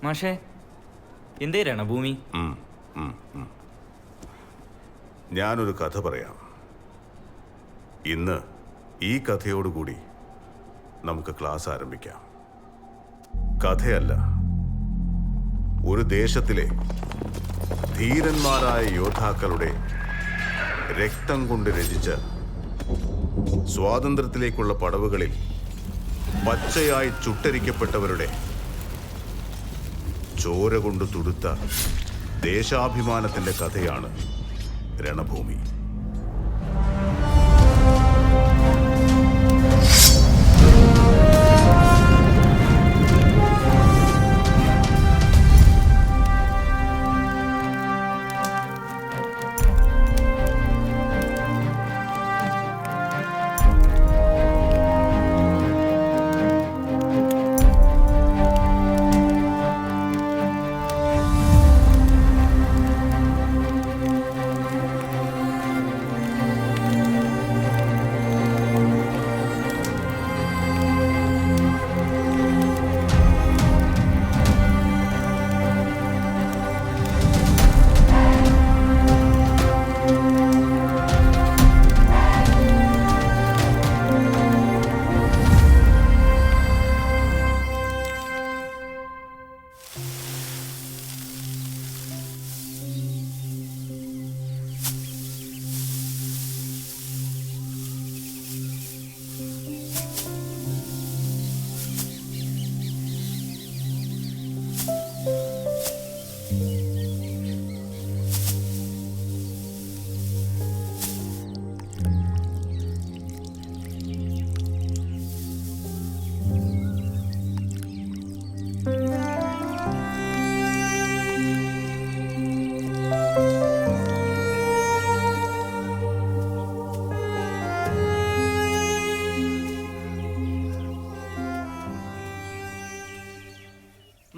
മാഷേ എന്തേ രണഭൂമി? ഞാനൊരു കഥ പറയാം. ഇന്ന് ഈ കഥയോടുകൂടി നമുക്ക് ക്ലാസ് ആരംഭിക്കാം. കഥയല്ല, ഒരു ദേശത്തിലെ ധീരന്മാരായ യോദ്ധാക്കളുടെ രക്തം കൊണ്ട് രചിച്ച സ്വാതന്ത്ര്യത്തിലേക്കുള്ള പടവുകളിൽ പച്ചയായി ചുട്ടരിക്കപ്പെട്ടവരുടെ ചോര കൊണ്ട് തുടുത്ത ദേശാഭിമാനത്തിന്റെ കഥയാണ് രണഭൂമി.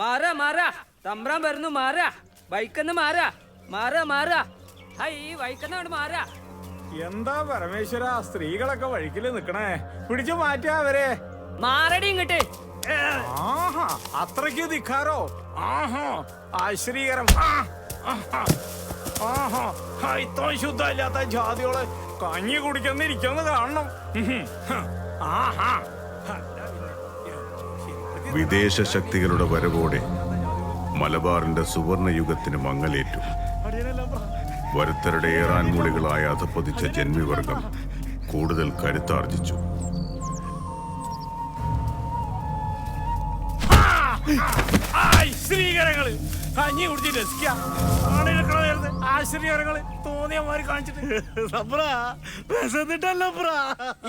മാറാ മാറാ തമ്പ്രാൻ വരുന്നു. മാറാ ബൈക്കെന്ന് മാറാ മാറാ മാറാ. ഹൈ ബൈക്കെന്ന് മാറാ. എന്താ പരമേശ്വര, സ്ത്രീകളൊക്കെ വഴിക്കില് നിക്കണേ, പിടിച്ചു മാറ്റാ അവരെ. മാറടി ഇങ്ങട്ട്. ആഹാ, അത്രയ്ക്ക് ധിക്കാരോ? ആഹാ, ആശ്രീകരം. ആഹാ, ഇത്രയും ശുദ്ധമില്ലാത്ത ജാതിയോള് കഞ്ഞി കുടിക്കുന്നിരിക്കുന്നു കാണണം. ആഹാ, വിദേശ ശക്തികളുടെ വരവോടെ മലബാറിന്റെ സുവർണയുഗത്തിന് മങ്ങലേറ്റു. വരുത്തരുടെ ഏറാൻമൂളികളായ അധപ്പതിച്ച ജന്മിവർഗം കൂടുതൽ കരുത്താർജിച്ചു. ആശ്രീകരങ്ങള് കഞ്ഞി കുടിച്ച് രസിക്കുക. ആശ്രീകരങ്ങള് തോന്നിയമാര് കാണിച്ചിട്ട്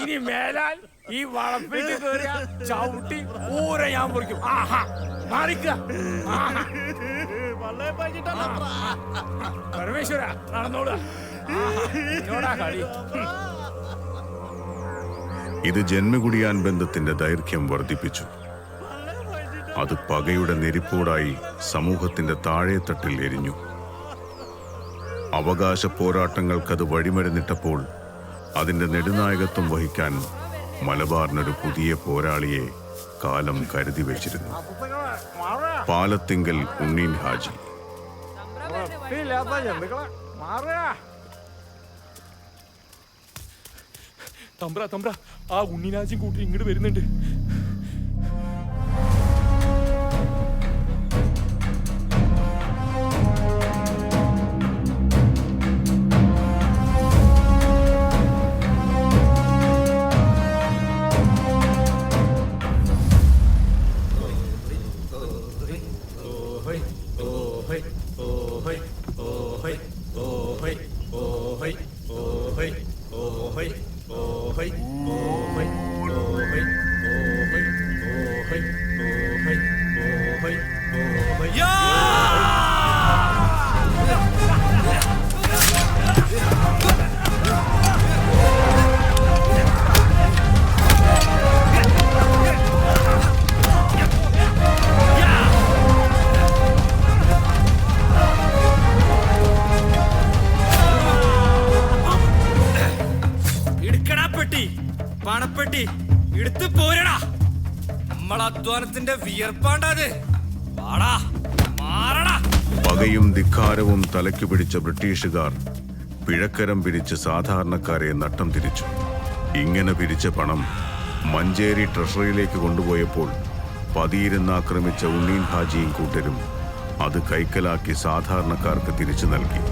ഇനി മേലാൽ ഈ വളപ്പിലേക്ക് കയറിയ ചവിട്ടി ഊര ഞാൻ പൊറിക്കും. ആഹാ, മാറിക്കുക. പരമേശ്വര നടന്നോളൂ. കളി. ഇത് ജന്മകുടിയാൻ ബന്ധത്തിന്റെ ദൈർഘ്യം വർദ്ധിപ്പിച്ചു. അത് പകയുടെ നെരിപ്പോടായി സമൂഹത്തിന്റെ താഴെത്തട്ടിൽ എരിഞ്ഞു. അവകാശ പോരാട്ടങ്ങൾക്കത് വഴിമരുന്നിട്ടപ്പോൾ അതിന്റെ നെടുനായകത്വം വഹിക്കാൻ മലബാറിനൊരു പുതിയ പോരാളിയെ കാലം കരുതി വെച്ചിരുന്നു. പാലത്തിങ്കൽ ഉണ്ണീൻ ഹാജി. തമ്പ്ര തമ്പ്ര, ആ ഉണ്ണിനാജി കൂട്ടി ഇങ്ങോട്ട് വരുന്നുണ്ട്. പണപ്പെട്ടി എടുത്ത് പോരടാ. നമ്മളധ്വാനത്തിന്റെ വിയർപ്പാണ്ടത്. വാടാ. പകയും ധിക്കാരവും തലയ്ക്കു പിടിച്ച ബ്രിട്ടീഷുകാർ പിഴക്കരം പിരിച്ച് സാധാരണക്കാരെ നട്ടം തിരിച്ചു. ഇങ്ങനെ പിരിച്ച പണം മഞ്ചേരി ട്രഷറിയിലേക്ക് കൊണ്ടുപോയപ്പോൾ പതിയിരുന്ന് ആക്രമിച്ച ഉണ്ണീൻ ഹാജിയും കൂട്ടരും അത് കൈക്കലാക്കി സാധാരണക്കാർക്ക് തിരിച്ചു നൽകി.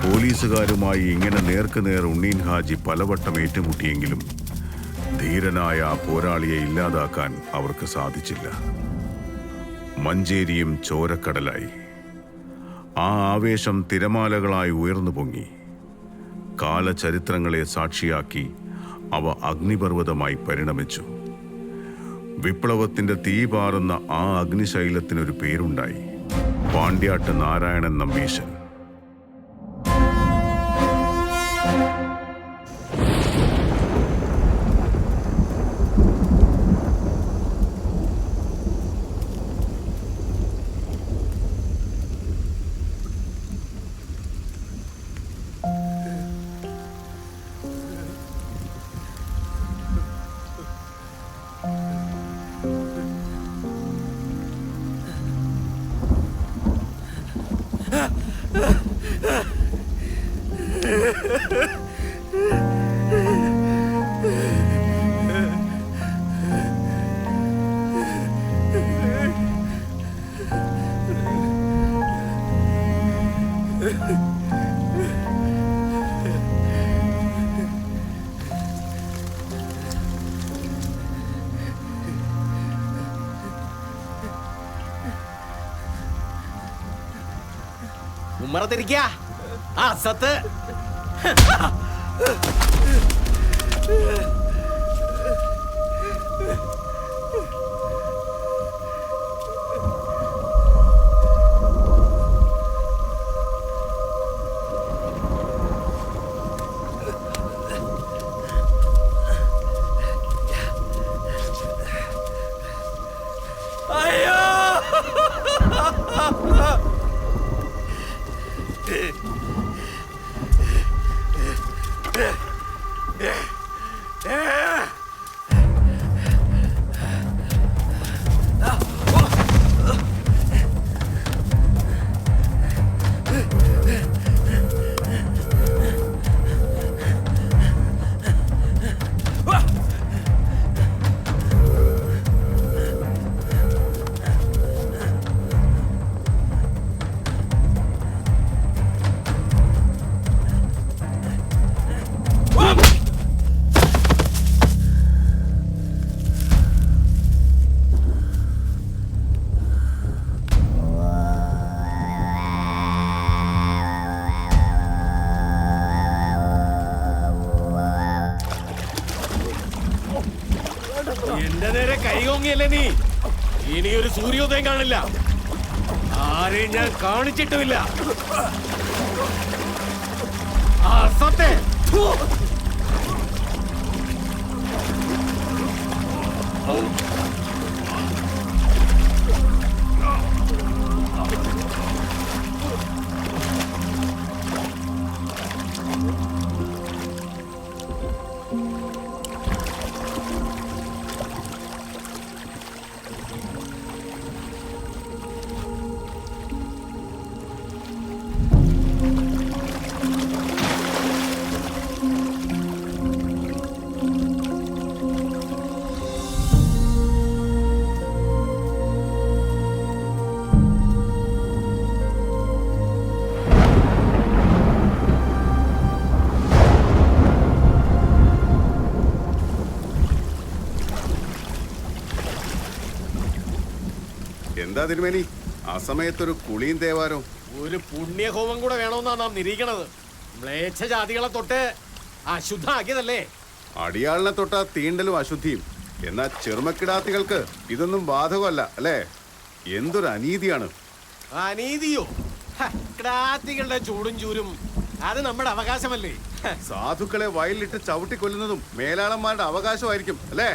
പോലീസുകാരുമായി ഇങ്ങനെ നേർക്കുനേർ ഉണ്ണീൻ ഹാജി പലവട്ടം ഏറ്റുമുട്ടിയെങ്കിലും ധീരനായ ആ പോരാളിയെ ഇല്ലാതാക്കാൻ അവർക്ക് സാധിച്ചില്ല. മഞ്ചേരിയും ചോരക്കടലായി. ആ ആവേശം തിരമാലകളായി ഉയർന്നു പൊങ്ങി. കാലചരിത്രങ്ങളെ സാക്ഷിയാക്കി അവ അഗ്നിപർവ്വതമായി പരിണമിച്ചു. വിപ്ലവത്തിന്റെ തീ പാറുന്ന ആ അഗ്നിശൈലത്തിനൊരു പേരുണ്ടായി: പാണ്ഡ്യാട്ട് നാരായണൻ നമ്പീശൻ. ഉമ്മറത്തിരിക്കാ ആ സത്ത്. എന്റെ നേരെ കൈകൊങ്ങിയല്ലേ നീ? ഇനിയൊരു സൂര്യോദയം കാണില്ല. ആരെയും ഞാൻ കാണിച്ചിട്ടുമില്ല. ആ സത്തെ എന്താ തിരുമേനി ആ സമയത്തൊരു കുളിയും തേവാരോ? ഒരു പുണ്യഹോമം കൂടെ വേണമെന്നാ നാം നിരീക്കണത്. മ്ലേച്ഛ ജാതികളെ തൊട്ട് അശുദ്ധാക്കിയതല്ലേ? അടിയാളിനെ തൊട്ടാ തീണ്ടലും അശുദ്ധിയും. എന്നാൽ ചെറുമക്കിടാത്തികൾക്ക് ഇതൊന്നും ബാധകമല്ല അല്ലേ? എന്തൊരു അനീതിയാണ്. അനീതിയോ? കിടാത്തികളുടെ ചൂടും ചൂരും അത് നമ്മുടെ അവകാശമല്ലേ? സാധുക്കളെ വയലിലിട്ട് ചവിട്ടിക്കൊല്ലുന്നതും മേലാളന്മാരുടെ അവകാശമായിരിക്കും അല്ലേ?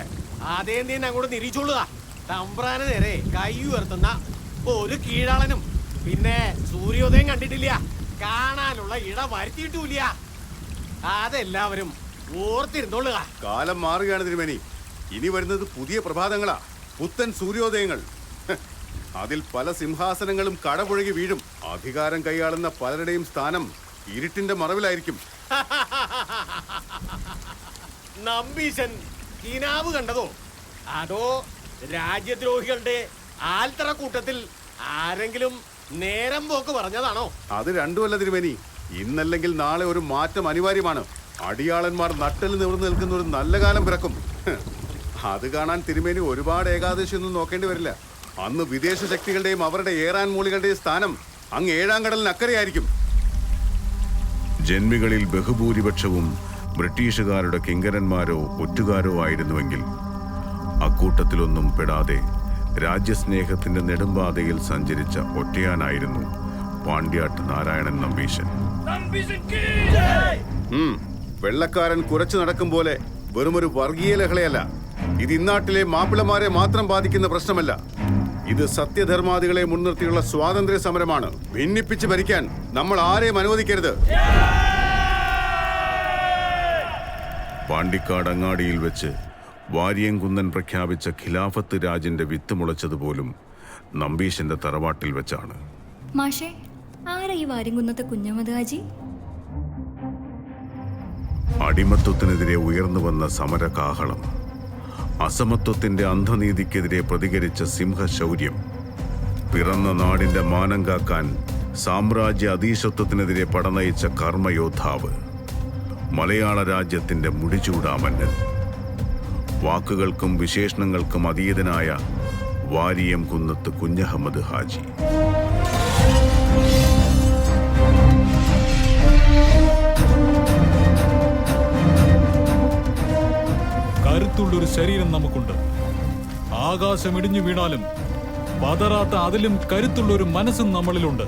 അതേ നീ അങ്ങോട്ട് നിരീച്ചോളുക. തമ്പ്രാന് നേരെ കൈ ഉയർത്തുന്ന ഒരു കീഴാളനും പിന്നെ സൂര്യോദയം കണ്ടിട്ടില്ല, കാണാനുള്ള ഇട വരുത്തിയിട്ടില്ല. അതെല്ലാവരും ഓർത്തിരുന്നോളുക. കാലം മാറുകയാണ് തിരുമേനി. ഇനി വരുന്നത് പുതിയ പ്രഭാതങ്ങളാ, പുത്തൻ സൂര്യോദയങ്ങൾ. അതിൽ പല സിംഹാസനങ്ങളും കടപുഴകി വീഴും. അധികാരം കൈയാളുന്ന പലരുടെയും സ്ഥാനം ഇരുട്ടിന്റെ മറവിലായിരിക്കും. നമ്പീശൻ കിനാവ് കണ്ടതോ? അതോ രാജ്യദ്രോഹികളുടെ ആൽത്തറ കൂട്ടത്തിൽ ആരെങ്കിലും നേരം പോക്ക് പറഞ്ഞതാണോ? അത് രണ്ടുമല്ല തിരുമേനി. ഇന്നല്ലെങ്കിൽ നാളെ ഒരു മാറ്റം അനിവാര്യമാണ്. അടിയാളന്മാർ നട്ടൽ നിവർന്നു നിൽക്കുന്ന ഒരു നല്ല കാലം പിറക്കും. അത് കാണാൻ തിരുമേനി ഒരുപാട് ഏകാദശിയൊന്നും നോക്കേണ്ടി വരില്ല. അന്ന് വിദേശ ശക്തികളുടെയും അവരുടെ ഏറാൻ മൂളികളുടെയും സ്ഥാനം അങ്ങ് ഏഴാം കടലിനക്കരയായിരിക്കും. ജന്മികളിൽ ബഹുഭൂരിപക്ഷവും ബ്രിട്ടീഷുകാരുടെ കിങ്കരന്മാരോ ഒറ്റുകാരോ ആയിരുന്നുവെങ്കിൽ അക്കൂട്ടത്തിലൊന്നും പെടാതെ രാജ്യസ്നേഹത്തിന്റെ നെടുമ്പാതയിൽ സഞ്ചരിച്ച ഒറ്റയാനായിരുന്നു പാണ്ഡ്യാട്ട് നാരായണൻ നമ്പീശൻ. വെള്ളക്കാരൻ കുറച്ചു നടക്കും പോലെ വെറുമൊരു വർഗീയ ലഹളയല്ല ഇത്. ഇന്നാട്ടിലെ മാപ്പിളമാരെ മാത്രം ബാധിക്കുന്ന പ്രശ്നമല്ല. ഇത് സത്യധർമാദികളെ മുൻനിർത്തിയുള്ള സ്വാതന്ത്ര്യ സമരമാണ്. ഭിന്നിപ്പിച്ച് ഭരിക്കാൻ നമ്മൾ ആരെയും അനുവദിക്കരുത്. പാണ്ടിക്കാട് അങ്ങാടിയിൽ വെച്ച് വാരിയംകുന്നൻ പ്രഖ്യാപിച്ച ഖിലാഫത്ത് രാജിന്റെ വിത്ത് മുളച്ചതുപോലും നമ്പീശന്റെ തറവാട്ടിൽ വെച്ചാണ്. മാഷേ, ആരാ ഈ വാരിയംകുന്നത്തെ കുഞ്ഞഹമ്മദ് ഹാജി? അടിമത്വത്തിനെതിരെ ഉയർന്നു വന്ന സമരകാഹളം, അസമത്വത്തിന്റെ അന്ധനീതിക്കെതിരെ പ്രതികരിച്ച സിംഹശൗര്യം, പിറന്ന നാടിന്റെ മാനം കാക്കാൻ സാമ്രാജ്യ അധീശത്വത്തിനെതിരെ പടനയിച്ച കർമ്മയോദ്ധാവ്, മലയാള രാജ്യത്തിന്റെ മുടിചൂടാമന്നൻ, വാക്കുകൾക്കും വിശേഷണങ്ങൾക്കും അതീതനായ വാരിയംകുന്നത്ത് കുഞ്ഞഹമ്മദ് ഹാജി. കരുത്തുള്ളൊരു ശരീരം നമുക്കുണ്ട്. ആകാശം ഇടിഞ്ഞു വീണാലും പതറാത്ത അതിലും കരുത്തുള്ളൊരു മനസ്സും നമ്മളിലുണ്ട്.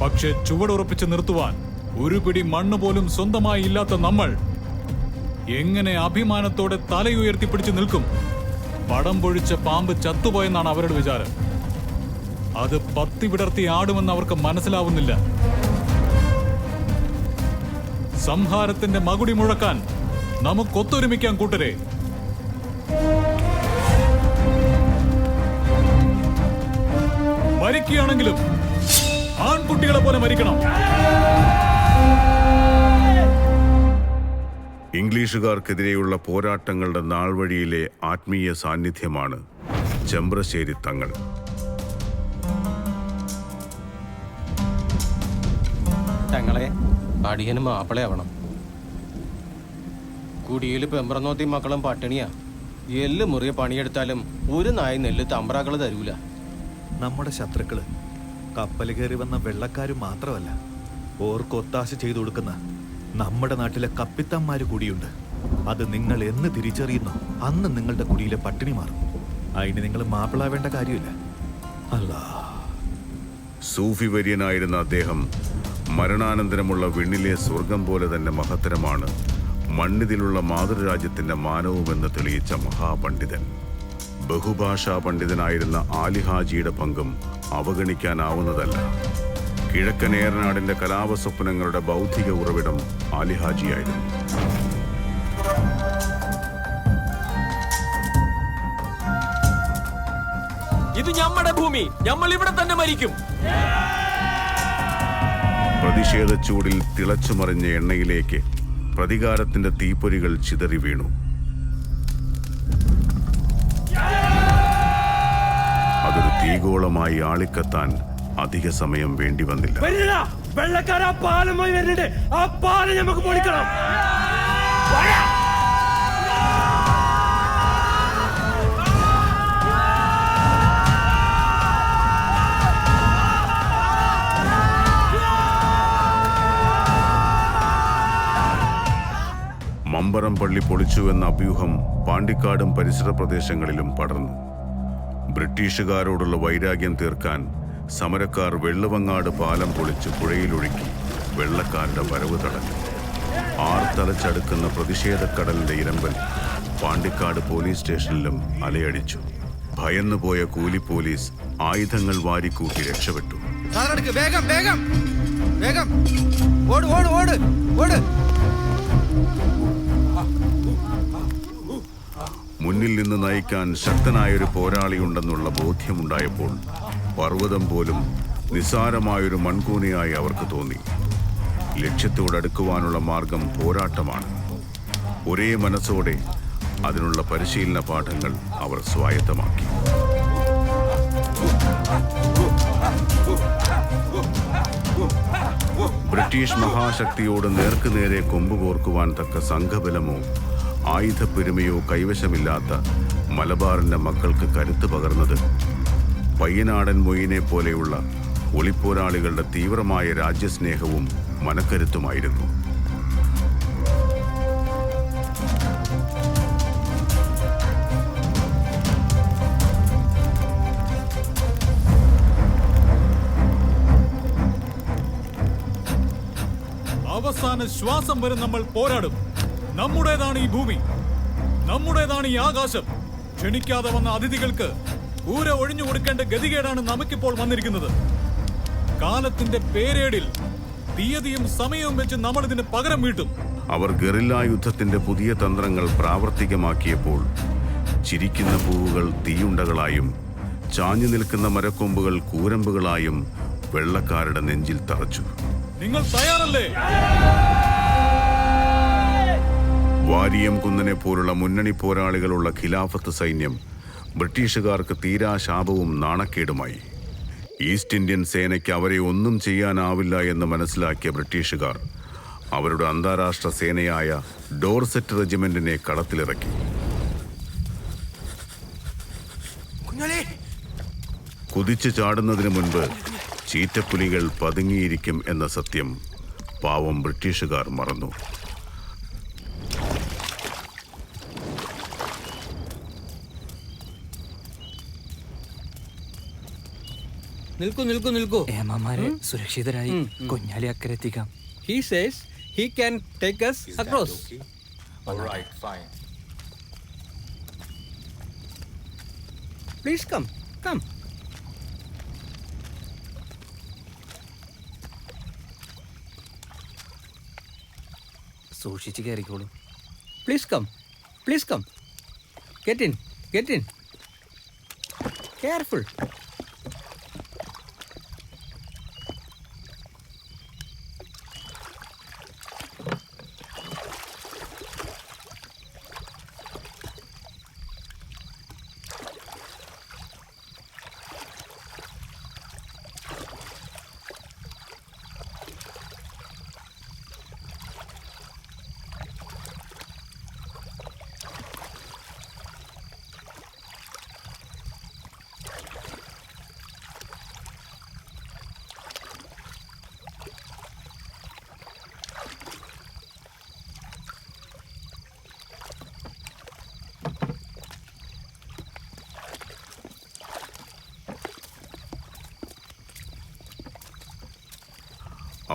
പക്ഷെ ചുവടുറപ്പിച്ച് നിർത്തുവാൻ ഒരു പിടി മണ്ണ് പോലും സ്വന്തമായി ഇല്ലാത്ത നമ്മൾ എങ്ങനെ അഭിമാനത്തോടെ തലയുയർത്തിപ്പിടിച്ച് നിൽക്കും? പടം പൊഴിച്ച പാമ്പ് ചത്തുപോയെന്നാണ് അവരുടെ വിചാരം. അത് പത്തി വിടർത്തി ആടുമെന്ന് അവർക്ക് മനസ്സിലാവുന്നില്ല. സംഹാരത്തിന്റെ മകുടി മുഴക്കാൻ നമുക്കൊത്തൊരുമിക്കാൻ കൂട്ടരെ. മരിക്കുകയാണെങ്കിലും ആൺകുട്ടികളെ പോലെ മരിക്കണം. ഇംഗ്ലീഷുകാർക്കെതിരെയുള്ള പോരാട്ടങ്ങളുടെ നാൾവഴിയിലെ ആത്മീയ സാന്നിധ്യമാണ് ചെമ്പ്രശ്ശേരി തങ്ങൾ. തങ്ങളെ അടിയന് മാപ്പിളയാവണം. കുടിയിൽ പെമ്പറന്നോത്തി മക്കളും പട്ടിണിയാ. എല്ല് മുറിയെ പണിയെടുത്താലും ഒരു നായി നെല്ല് തമ്പ്രാക്കള് തരൂല. നമ്മുടെ ശത്രുക്കള് കപ്പൽ കയറി വന്ന വെള്ളക്കാരും മാത്രമല്ല, ഓർക്കൊത്താശ ചെയ്തു കൊടുക്കുന്ന നമ്മുടെ നാട്ടിലെ കപ്പിത്തന്മാര് കൂടിയുണ്ട്. അത് നിങ്ങൾ എന്ന് തിരിച്ചറിയുന്നു അന്ന് നിങ്ങളുടെ കുടിയിലെ പട്ടിണി മാറും. അതിന് നിങ്ങൾ മാപ്പിളാവേണ്ട കാര്യമില്ല. അല്ലാ. സൂഫി വര്യനായിരുന്ന അദ്ദേഹം മരണാനന്തരമുള്ള വിണ്ണിലെ സ്വർഗം പോലെ തന്നെ മഹത്തരമാണ് മണ്ണിതിലുള്ള മാതൃരാജ്യത്തിന്റെ മാനവുമെന്ന് തെളിയിച്ച മഹാപണ്ഡിതൻ. ബഹുഭാഷാ പണ്ഡിതനായിരുന്ന ആലിഹാജിയുടെ പങ്കും അവഗണിക്കാനാവുന്നതല്ല. കിഴക്കൻ ഏറനാടിന്റെ കലാപസ്വപ്നങ്ങളുടെ ബൗദ്ധിക ഉറവിടം ആലിഹാജിയായിരുന്നു. ഇത് നമ്മുടെ ഭൂമി, നമ്മൾ ഇവിടെ തന്നെ മരിക്കും. പ്രതിഷേധ ചൂടിൽ തിളച്ചുമറിഞ്ഞ എണ്ണയിലേക്ക് പ്രതികാരത്തിന്റെ തീപ്പൊരികൾ ചിതറി വീണു. അതൊരു തീഗോളമായി ആളിക്കത്താൻ അധിക സമയം വേണ്ടി വന്നില്ല. വെള്ളക്കാർ ആ പാലമായി വരുന്നുണ്ട്. ആ പാലം നമുക്ക് പൊളിക്കണം. മമ്പറം പള്ളി പൊളിച്ചുവെന്ന അഭ്യൂഹം പാണ്ടിക്കാടും പരിസര പ്രദേശങ്ങളിലും പടർന്നു. ബ്രിട്ടീഷുകാരോടുള്ള വൈരാഗ്യം തീർക്കാൻ സമരക്കാർ വെള്ളുവങ്ങാട് പാലം പൊളിച്ച് പുഴയിലൊഴുക്കി വെള്ളക്കാരുടെ വരവ് തടഞ്ഞു. ആർത്തലച്ചടുക്കുന്ന പ്രതിഷേധക്കടലിന്റെ ഇരമ്പൽ പാണ്ടിക്കാട് പോലീസ് സ്റ്റേഷനിലും അലയടിച്ചു. ഭയന്നുപോയ കൂലി പോലീസ് ആയുധങ്ങൾ വാരിക്കൂട്ടി രക്ഷപ്പെട്ടു. വേഗം വേഗം വേഗം ഓട് ഓട് ഓട് ഓട്. മുന്നിൽ നിന്ന് നയിക്കാൻ ശക്തനായൊരു പോരാളിയുണ്ടെന്നുള്ള ബോധ്യമുണ്ടായപ്പോൾ പർവ്വതം പോലും നിസ്സാരമായൊരു മൺകൂനയായി അവർക്ക് തോന്നി. ലക്ഷ്യത്തോടടുക്കുവാനുള്ള മാർഗം പോരാട്ടമാണ്. ഒരേ മനസ്സോടെ അതിനുള്ള പരിശീലന പാഠങ്ങൾ അവർ സ്വായത്തമാക്കി. ബ്രിട്ടീഷ് മഹാശക്തിയോട് നേർക്കുനേരെ കൊമ്പുകോർക്കുവാൻ തക്ക സംഘബലമോ ആയുധപ്പെരുമയോ കൈവശമില്ലാത്ത മലബാറിന്റെ മക്കൾക്ക് കരുത്ത് പകർന്നത് പയ്യനാടൻ മൊയ്യനെ പോലെയുള്ള ഒളിപ്പോരാളികളുടെ തീവ്രമായ രാജ്യസ്നേഹവും മനക്കരുത്തുമായിരുന്നു. അവസാന ശ്വാസം വരെ നമ്മൾ പോരാടും. നമ്മുടേതാണ് ഈ ഭൂമി, നമ്മുടേതാണ് ഈ ആകാശം. ക്ഷണിക്കാതെ വന്ന അതിഥികൾക്ക് ഊര ഒഴിഞ്ഞു കൊടുക്കേണ്ട ഗതികേടാണ് നമുക്കിപ്പോൾ വന്നിരിക്കുന്നത്. കാലത്തിന്റെ പേരേടിൽ തീയതിയും സമയവും വെച്ച് നമ്മൾ ഇതിന് പകരം വീട്ടും. അവർ ഗറില്ലാ യുദ്ധത്തിന്റെ പുതിയ തന്ത്രങ്ങൾ പ്രാവർത്തികമാക്കിയപ്പോൾ ചിരിക്കുന്ന പൂവുകൾ തീയുണ്ടകളായും ചാഞ്ഞു നിൽക്കുന്ന മരക്കൊമ്പുകൾ കൂരമ്പുകളായും വെള്ളക്കാരുടെ നെഞ്ചിൽ തറച്ചു. നിങ്ങൾ തയ്യാറല്ലേ? വാരിയം കുന്നനെ പോലുള്ള മുന്നണി പോരാളികളുള്ള ഖിലാഫത്ത് സൈന്യം ബ്രിട്ടീഷുകാർക്ക് തീരാശാപവും നാണക്കേടുമായി. ഈസ്റ്റ് ഇന്ത്യൻ സേനയ്ക്ക് അവരെ ഒന്നും ചെയ്യാനാവില്ല എന്ന് മനസ്സിലാക്കിയ ബ്രിട്ടീഷുകാർ അവരുടെ അന്താരാഷ്ട്ര സേനയായ ഡോർസെറ്റ് റെജിമെന്റിനെ കളത്തിലിറക്കി. കുതിച്ചു ചാടുന്നതിന് മുൻപ് ചീറ്റപ്പുലികൾ പതുങ്ങിയിരിക്കും എന്ന സത്യം പാവം ബ്രിട്ടീഷുകാർ മറന്നു. നിൽക്കൂ നിൽക്കൂ നിൽക്കൂ. ഏമാമാരെ സുരക്ഷിതരായി Kunjali അക്കരെത്തിക്കാം. He says he can take us across. All right, fine. Please come, come. സൂക്ഷിച്ച് കയറിക്കോളൂ. Please come, please come. Get in, get in. Careful.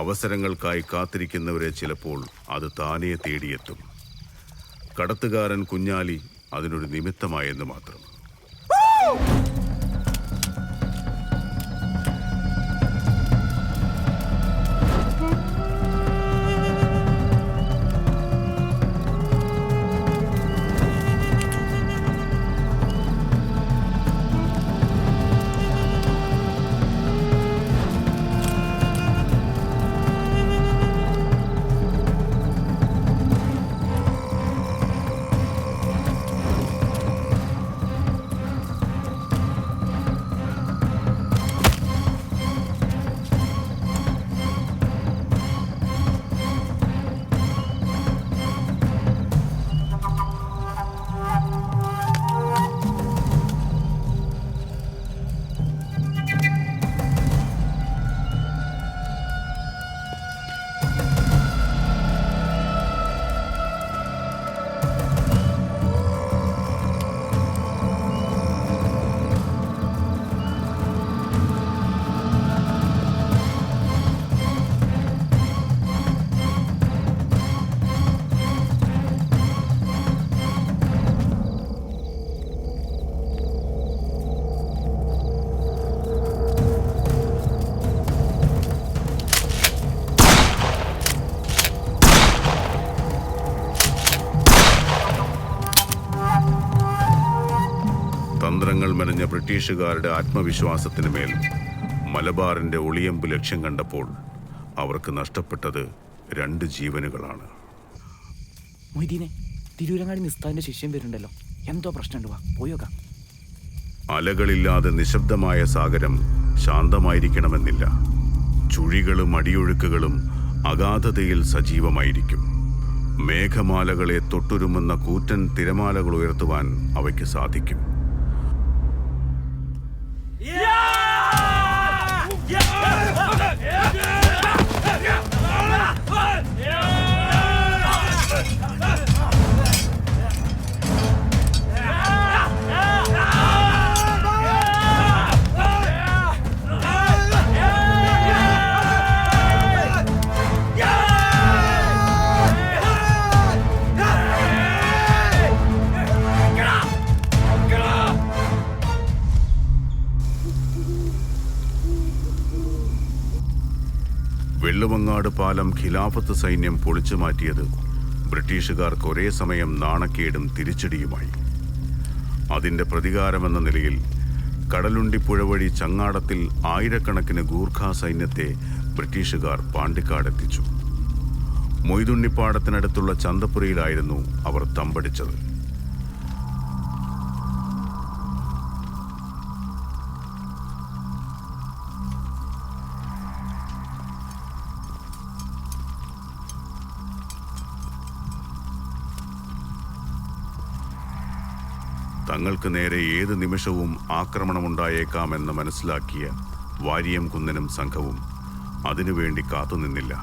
അവസരങ്ങൾക്കായി കാത്തിരിക്കുന്നവരെ ചിലപ്പോൾ അത് താനേ തേടിയെത്തും. കടത്തുകാരൻ കുഞ്ഞാലി അതിനൊരു നിമിത്തമായെന്ന് മാത്രം. തന്ത്രങ്ങൾ മെനഞ്ഞ ബ്രിട്ടീഷുകാരുടെ ആത്മവിശ്വാസത്തിന് മേൽ മലബാറിന്റെ ഒളിയമ്പ് ലക്ഷ്യം കണ്ടപ്പോൾ അവർക്ക് നഷ്ടപ്പെട്ടത് 2 ജീവനുകളാണ്. മൊയ്തീനെ, തിരൂരങ്ങാടി നിസ്താന്റെ ശിഷ്യം വരുന്നുണ്ടല്ലോ. എന്തോ പ്രശ്നമുണ്ട്, വാ പോയോക്കാം. അലകളില്ലാതെ നിശബ്ദമായ സാഗരം ശാന്തമായിരിക്കണമെന്നില്ല. ചുഴികളും അടിയൊഴുക്കുകളും അഗാധതയിൽ സജീവമായിരിക്കും. മേഘമാലകളെ തൊട്ടുരുമുന്ന കൂറ്റൻ തിരമാലകൾ ഉയർത്തുവാൻ അവയ്ക്ക് സാധിക്കും. വെള്ളുവങ്ങാട് പാലം ഖിലാഫത്ത് സൈന്യം പൊളിച്ചു മാറ്റിയത് ബ്രിട്ടീഷുകാർക്ക് ഒരേ സമയം നാണക്കേടും തിരിച്ചടിയുമായി. അതിൻ്റെ പ്രതികാരമെന്ന നിലയിൽ കടലുണ്ടിപ്പുഴ വഴി ചങ്ങാടത്തിൽ ആയിരക്കണക്കിന് ഗൂർഖ സൈന്യത്തെ ബ്രിട്ടീഷുകാർ പാണ്ടിക്കാടെത്തിച്ചു. മൊയ്തുണ്ണിപ്പാടത്തിനടുത്തുള്ള ചന്തപ്പുരയിലായിരുന്നു അവർ തമ്പടിച്ചത്. തങ്ങൾക്ക് നേരെ ഏത് നിമിഷവും ആക്രമണമുണ്ടായേക്കാമെന്ന് മനസ്സിലാക്കിയ വാരിയം കുന്നനും സംഘവും അതിനുവേണ്ടി കാത്തുനിന്നില്ല.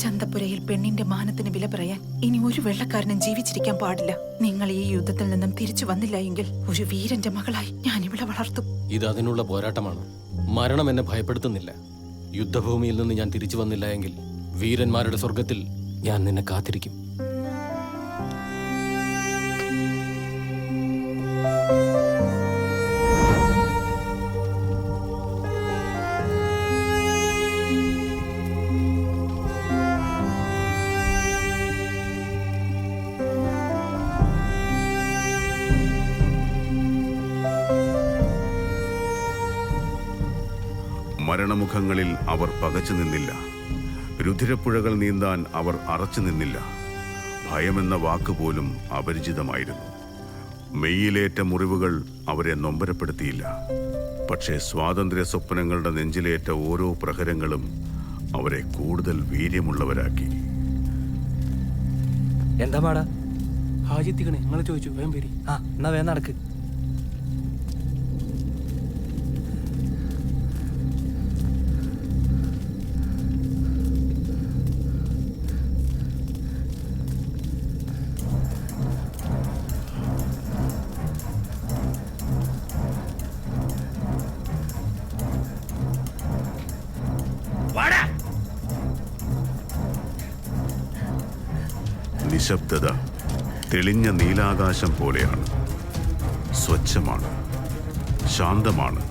ചന്തപ്പുരയിൽ പെണ്ണിന്റെ മാനത്തിന് വില പറയാൻ ഇനി ഒരു വെള്ളക്കാരനും ജീവിച്ചിരിക്കാൻ പാടില്ല. നിങ്ങൾ ഈ യുദ്ധത്തിൽ നിന്നും തിരിച്ചു വന്നില്ല എങ്കിൽ ഒരു വീരന്റെ മകളായി ഞാൻ ഇവിടെ വളർത്തും. ഇത് അതിനുള്ള പോരാട്ടമാണ്. മരണം എന്നെ ഭയപ്പെടുത്തുന്നില്ല. യുദ്ധഭൂമിയിൽ നിന്ന് ഞാൻ തിരിച്ചു വന്നില്ല എങ്കിൽ വീരന്മാരുടെ സ്വർഗത്തിൽ ഞാൻ നിന്നെ കാത്തിരിക്കും. മരണമുഖങ്ങളിൽ അവർ പകച്ചു നിന്നില്ല. രുധിരപ്പുഴകൾ നീന്താൻ അവർ അറച്ചു നിന്നില്ല. ഭയമെന്ന വാക്കുപോലും അപരിചിതമായിരുന്നു. മെയ്യിലേറ്റ മുറിവുകൾ അവരെ നൊമ്പരപ്പെടുത്തിയില്ല. പക്ഷേ സ്വാതന്ത്ര്യ സ്വപ്നങ്ങളുടെ നെഞ്ചിലേറ്റ ഓരോ പ്രഹരങ്ങളും അവരെ കൂടുതൽ വീര്യമുള്ളവരാക്കി. എന്താ മാടാ? ഹാജിത്തിക്കണേ, നിങ്ങൾ ചോദിച്ചു, വേം പേരി. എന്നാ വേ നടക്ക്. നിശബ്ദത തെളിഞ്ഞ നീലാകാശം പോലെയാണ്. സ്വച്ഛമാണ്, ശാന്തമാണ്.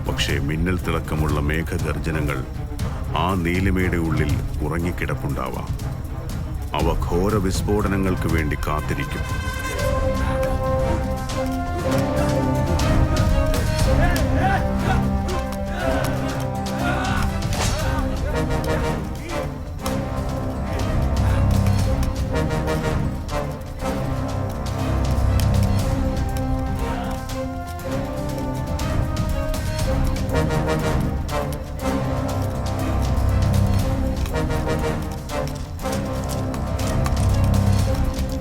പക്ഷേ മിന്നൽ തിളക്കമുള്ള മേഘഗർജനങ്ങൾ ആ നീലിമയുടെ ഉള്ളിൽ ഉറങ്ങിക്കിടപ്പുണ്ടാവാം. അവ ഘോര വിസ്ഫോടനങ്ങൾക്ക് വേണ്ടി കാത്തിരിക്കും.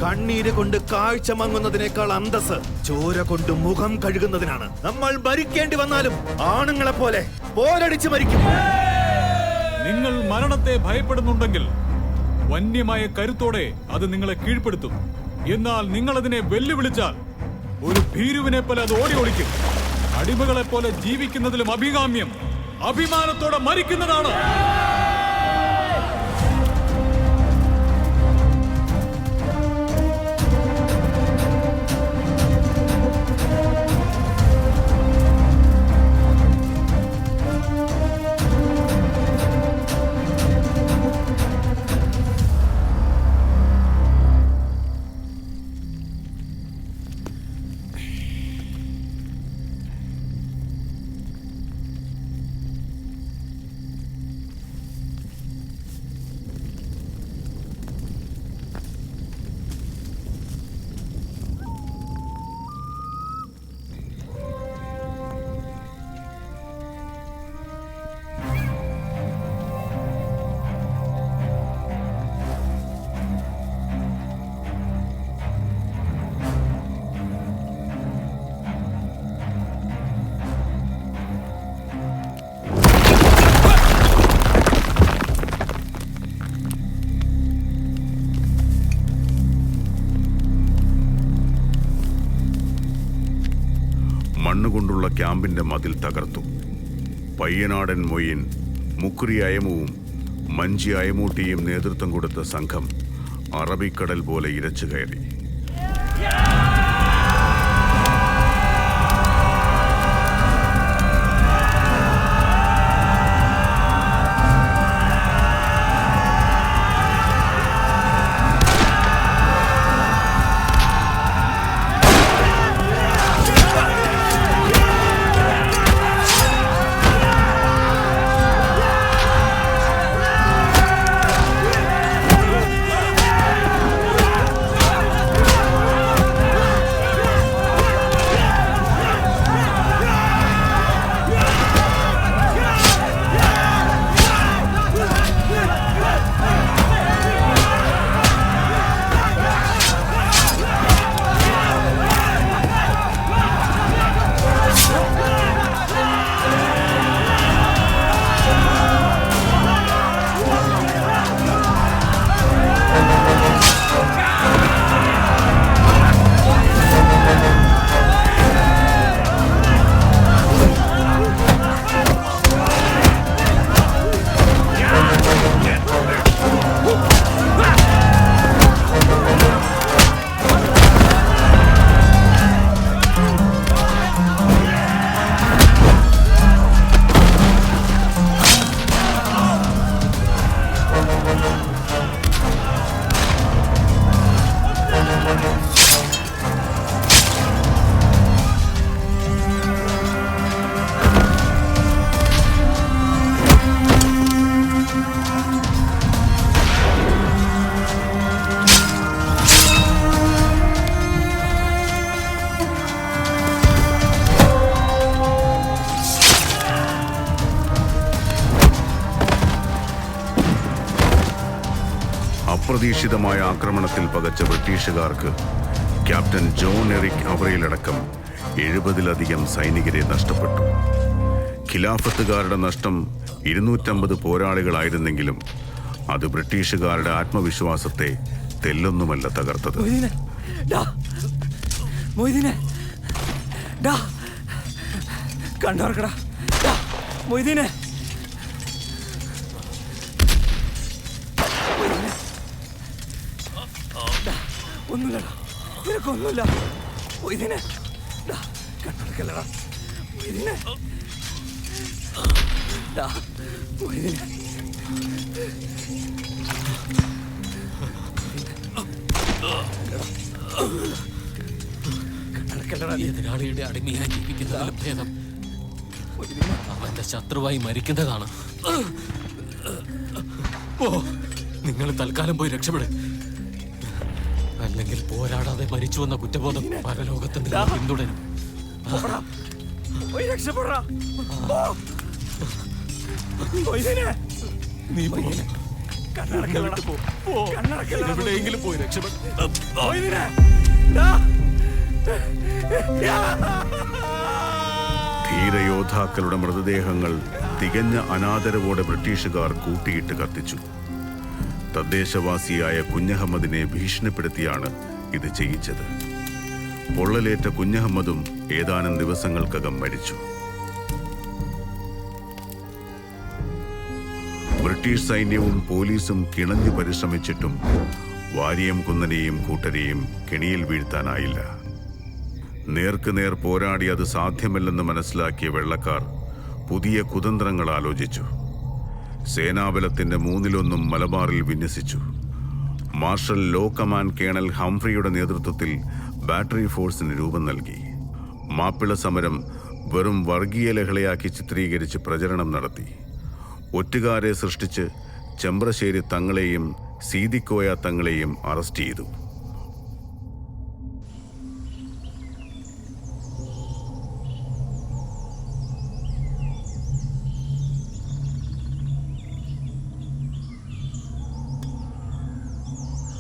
കണ്ണീര് കൊണ്ട് കാഴ്ച മങ്ങുന്നതിനേക്കാൾ അന്തസ് ചോര കൊണ്ട് മുഖം കഴുകുന്നതിനാണ്. നമ്മൾ മരിക്കേണ്ടി വന്നാലും ആണുങ്ങളെ പോലെ പോരടിച്ച് മരിക്കും. നിങ്ങൾ മരണത്തെ ഭയപ്പെടുന്നുണ്ടെങ്കിൽ വന്യമായ കരുത്തോടെ അത് നിങ്ങളെ കീഴ്പ്പെടുത്തും. എന്നാൽ നിങ്ങൾ അതിനെ വെല്ലുവിളിച്ചാൽ ഒരു ഭീരുവിനെ പോലെ അത് ഓടി ഓടിക്കും. അടിമകളെ പോലെ ജീവിക്കുന്നതിലും അഭികാമ്യം അഭിമാനത്തോടെ മരിക്കുന്നതാണ്. മണ്ണുകൊണ്ടുള്ള ക്യാമ്പിന്റെ മതിൽ തകർത്തു. പയ്യനാടൻ മൊയ്യൻ, മുക്കുരി അയമവും മഞ്ചി അയമൂട്ടിയും നേതൃത്വം കൊടുത്ത സംഘം അറബിക്കടൽ പോലെ ഇരച്ചു കയറി. അപ്രതീക്ഷിതമായ ആക്രമണത്തിൽ പകച്ച ബ്രിട്ടീഷുകാർക്ക് ക്യാപ്റ്റൻ ജോൺ എറിക് അവറയിലടക്കം 70-ലധികം സൈനികരെ നഷ്ടപ്പെട്ടു. ഖിലാഫത്തുകാരുടെ നഷ്ടം 250 പോരാളികളായിരുന്നെങ്കിലും അത് ബ്രിട്ടീഷുകാരുടെ ആത്മവിശ്വാസത്തെ തെല്ലൊന്നുമല്ല തകർത്തത്. കണ്ണോർക്കടാ മൊയ്തീനെ, ഒന്നുമില്ലടാ, നിനക്കൊന്നുമില്ല മൊയ്തീനെ. കണ്ണടക്കല്ലടാ മൊയ്തീനെ, മൊയ്തീനെ. എതിരാളിയുടെ അടിമയായി ജീവിക്കുന്നതിലും ഭേദം അവന്റെ ശത്രുവായി മരിക്കുന്നതാണ്. ഓ, നിങ്ങൾ തൽക്കാലം പോയി രക്ഷപ്പെടും. അല്ലെങ്കിൽ പോരാടാതെ മരിച്ചു വന്ന കുറ്റബോധം പരലോകത്ത് നിങ്ങൾ പിന്തുടരും. നീ കണ്ണടക്കല്ലടാ, എവിടെയെങ്കിലും പോയി രക്ഷപ്പെട്ടു. ധീരയോദ്ധാക്കളുടെ മൃതദേഹങ്ങൾ തികഞ്ഞ അനാദരവോടെ ബ്രിട്ടീഷുകാർ കൂട്ടിയിട്ട് കത്തിച്ചു. തദ്ദേശവാസിയായ കുഞ്ഞഹമ്മദിനെ ഭീഷണിപ്പെടുത്തിയാണ് ഇത് ചെയ്യിച്ചത്. പൊള്ളലേറ്റ കുഞ്ഞഹമ്മദും ഏതാനും ദിവസങ്ങൾക്കകം മരിച്ചു. ബ്രിട്ടീഷ് സൈന്യവും പോലീസും കിണഞ്ഞു പരിശ്രമിച്ചിട്ടും വാരിയം കുന്നനെയും കൂട്ടരെയും കെണിയിൽ വീഴ്ത്താനായില്ല. നേർക്കുനേർ പോരാടി അത് സാധ്യമല്ലെന്ന് മനസ്സിലാക്കിയ വെള്ളക്കാർ പുതിയ കുതന്ത്രങ്ങൾ ആലോചിച്ചു. സേനാബലത്തിന്റെ 1/3 മലബാറിൽ വിന്യസിച്ചു. മാർഷൽ ലോ കമാൻഡ് കേണൽ ഹംഫ്രിയുടെ നേതൃത്വത്തിൽ ബാറ്ററി ഫോഴ്സിന് രൂപം നൽകി. മാപ്പിള സമരം വെറും വർഗീയ ലഹളയാക്കി ചിത്രീകരിച്ച് പ്രചരണം നടത്തി. ഒറ്റുകാരെ സൃഷ്ടിച്ച് ചെമ്പ്രശ്ശേരി തങ്ങളെയും സീതിക്കോയ തങ്ങളെയും അറസ്റ്റ് ചെയ്തു.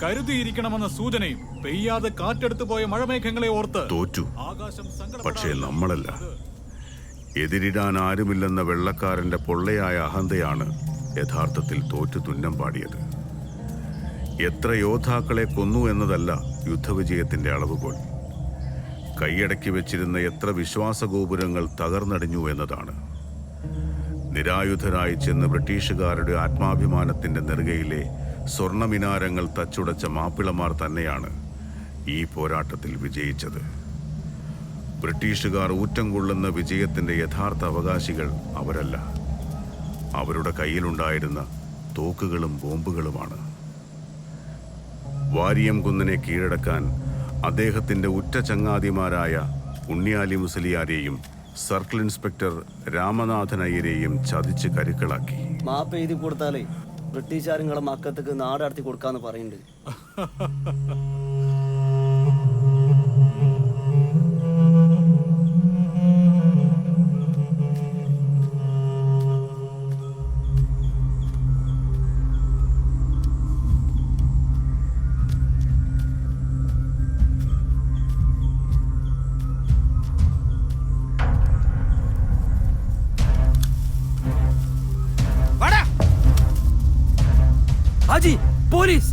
കരുതിയിരിക്കണമെന്ന സൂചനയും പെയ്യാതെ കാറ്റെടുത്തു പോയ മഴമേഘങ്ങളെ ഓർത്ത് തോറ്റു. ആകാശം പക്ഷേ നമ്മളല്ല. എതിരിടാൻ ആരുമില്ലെന്ന വെള്ളക്കാരന്റെ പൊള്ളയായ അഹന്തയാണ് യഥാർത്ഥത്തിൽ തോറ്റു തുന്നം പാടിയത്. എത്ര യോദ്ധാക്കളെ കൊന്നു എന്നതല്ല യുദ്ധവിജയത്തിന്റെ അളവുകോൽ. കൈയടക്കി വെച്ചിരുന്ന എത്ര വിശ്വാസഗോപുരങ്ങൾ തകർന്നടിഞ്ഞു എന്നതാണ്. നിരായുധരായി ചെന്ന് ബ്രിട്ടീഷുകാരുടെ ആത്മാഭിമാനത്തിന്റെ നെറുകയിലെ സ്വർണമിനാരങ്ങൾ തച്ചുടച്ച മാപ്പിളമാർ തന്നെയാണ് ഈ പോരാട്ടത്തിൽ വിജയിച്ചത്. ബ്രിട്ടീഷുകാർ ഊറ്റം കൊള്ളുന്ന വിജയത്തിന്റെ യഥാർത്ഥ അവകാശികൾ അവരല്ല, അവരുടെ കയ്യിലുണ്ടായിരുന്ന തോക്കുകളും ബോംബുകളുമാണ്. വാരിയം കുന്നനെ കീഴടക്കാൻ അദ്ദേഹത്തിന്റെ ഉറ്റ ചങ്ങാതിമാരായ ഉണ്ണിയാലി മുസലിയാരെയും സർക്കിൾ ഇൻസ്പെക്ടർ രാമനാഥൻ അയ്യരെയും ചതിച്ച് കരുക്കളാക്കി. മാപ്പ് എഴുതി കൊടുത്താലേ ബ്രിട്ടീഷുകാരുടെ മക്കത്തേക്ക് നാടടത്തി കൊടുക്കാന്ന് പറയുന്നുണ്ട്. ഹാജി, പോലീസ്!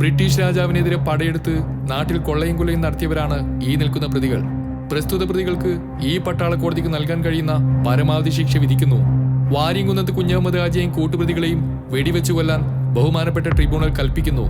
ബ്രിട്ടീഷ് രാജാവിനെതിരെ പടയെടുത്ത് നാട്ടിൽ കൊള്ളയും കൊലയും നടത്തിയവരാണ് ഈ നിൽക്കുന്ന പ്രതികൾ. പ്രസ്തുത പ്രതികൾക്ക് ഈ പട്ടാള കോടതിക്ക് നൽകാൻ കഴിയുന്ന പരമാവധി ശിക്ഷ വിധിക്കുന്നു. വാര്യംകുന്നത്ത് കുഞ്ഞഹമ്മദ് ഹാജിയെയും കൂട്ടുപ്രതികളെയും വെടിവെച്ചു കൊല്ലാൻ ബഹുമാനപ്പെട്ട ട്രിബ്യൂണൽ കൽപ്പിക്കുന്നു.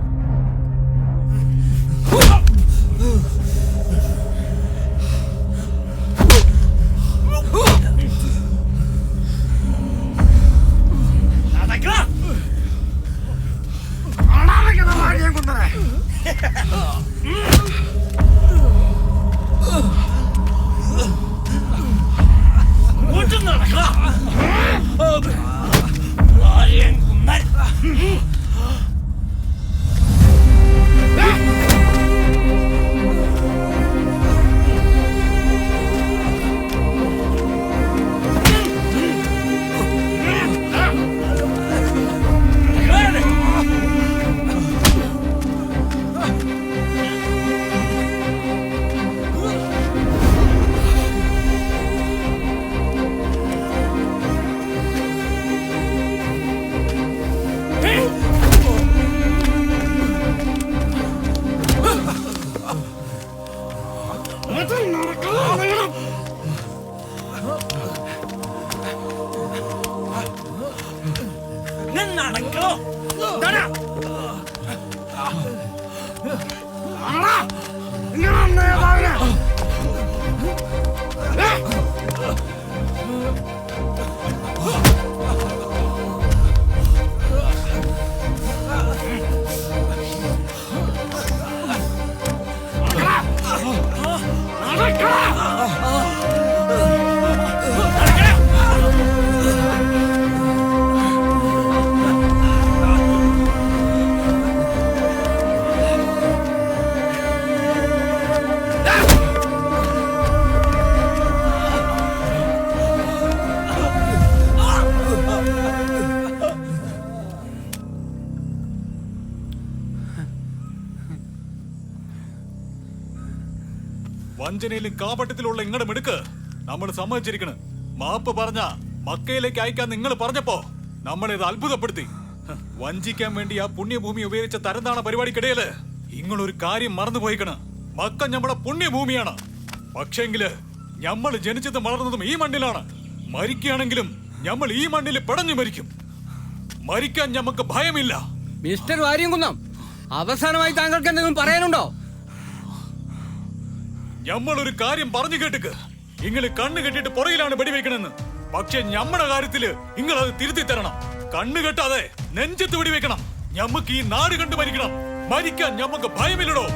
വഞ്ചനയിലും കാപട്യത്തിലുള്ള ഇങ്ങടെ മിടുക്ക് നമ്മൾ സമ്മതിച്ചിരിക്കണ്. മാപ്പ് പറഞ്ഞ മക്കയിലേക്ക് അയക്കാൻ നിങ്ങൾ പറഞ്ഞപ്പോ നമ്മളിത് അത്ഭുതപ്പെടുത്തി. വഞ്ചിക്കാൻ വേണ്ടി ആ പുണ്യഭൂമി ഉപയോഗിച്ച തരംതാണ പരിപാടിക്കിടയില് ഇങ്ങളൊരു കാര്യം മറന്നുപോയിക്കണ്. മക്ക നമ്മളെ പുണ്യഭൂമിയാണ്. പക്ഷെങ്കില് നമ്മൾ ജനിച്ചതും വളർന്നതും ഈ മണ്ണിലാണ്. മരിക്കുകയാണെങ്കിലും നമ്മൾ ഈ മണ്ണിൽ പിടഞ്ഞു മരിക്കും. മരിക്കാൻ നമുക്ക് ഭയമില്ല. മിസ്റ്റർ വാര്യംകുന്നം, അവസാനമായി താങ്കൾക്ക് എന്തെങ്കിലും പറയാനുണ്ടോ? ഞമ്മളൊരു കാര്യം പറഞ്ഞു കേട്ടുക്ക്. ഇങ്ങള് കണ്ണു കെട്ടിട്ട് പുറകിലാണ് വെടിവെക്കണെന്ന്. പക്ഷെ ഞമ്മടെ കാര്യത്തില് നിങ്ങൾ അത് തിരുത്തി തരണം. കണ്ണു കെട്ടാതെ നെഞ്ചത്ത് വെടിവെക്കണം. ഞമ്മക്ക് ഈ നാട് കണ്ടു മരിക്കണം. മരിക്കാൻ ഞമ്മക്ക് ഭയമില്ലടോ.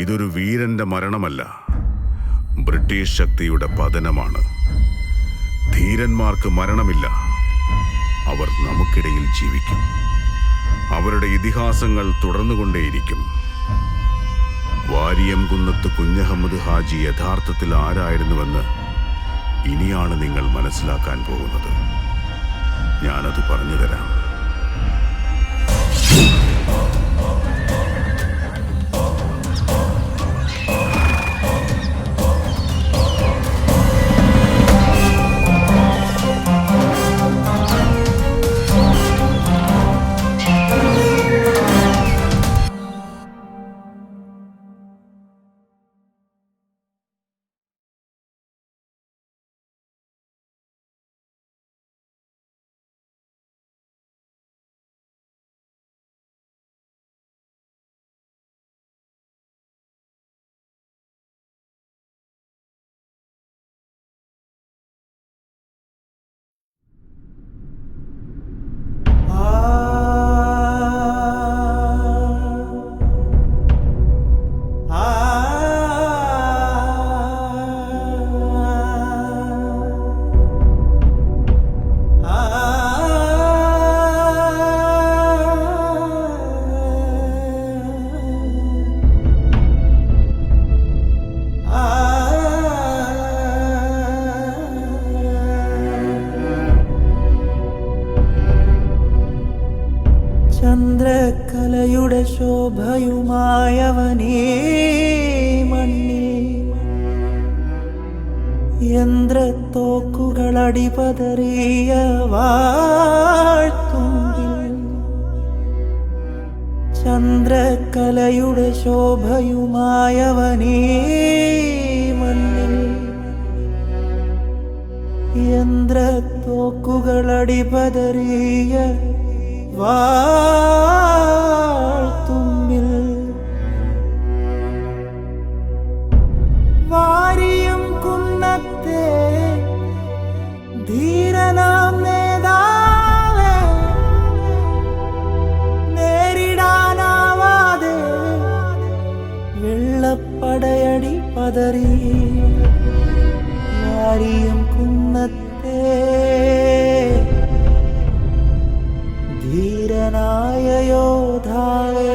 ഇതൊരു വീരന്റെ മരണമല്ല, ബ്രിട്ടീഷ് ശക്തിയുടെ പതനമാണ്. ധീരന്മാർക്ക് മരണമില്ല. അവർ നമുക്കിടയിൽ ജീവിക്കും. അവരുടെ ഇതിഹാസങ്ങൾ തുടർന്നുകൊണ്ടേയിരിക്കും. വാര്യംകുന്നത്ത് കുഞ്ഞഹമ്മദ് ഹാജി യഥാർത്ഥത്തിൽ ആരായിരുന്നുവെന്ന് ഇനിയാണ് നിങ്ങൾ മനസ്സിലാക്കാൻ പോകുന്നത്. ഞാനത് പറഞ്ഞു തരാം. മണ്ണിൽ യന്ത്രത്തോക്കുകളടിപതറിയ വാഴ്ത്തുമ്പിൽ ചന്ദ്രകലയുടെ ശോഭയുമായവനീ മണ്ണിൽ യന്ത്രത്തോക്കുകളടിപതറിയ വാഴ്ത്തുമ്പിൽ വാരിയും കുന്നത്തെ ധീരനാം നേതാവേ നേരിടാനാവാതെ വെള്ളപ്പടയടി പതറി വാരിയും കുന്നത്തെ ധീരനായ യോദ്ധാവേ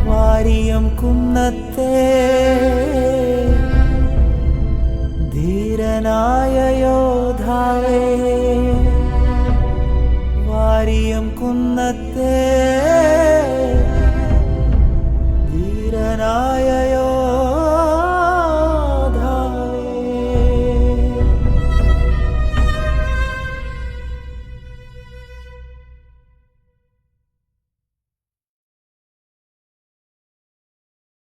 വാരിയും കുന്നത്തെ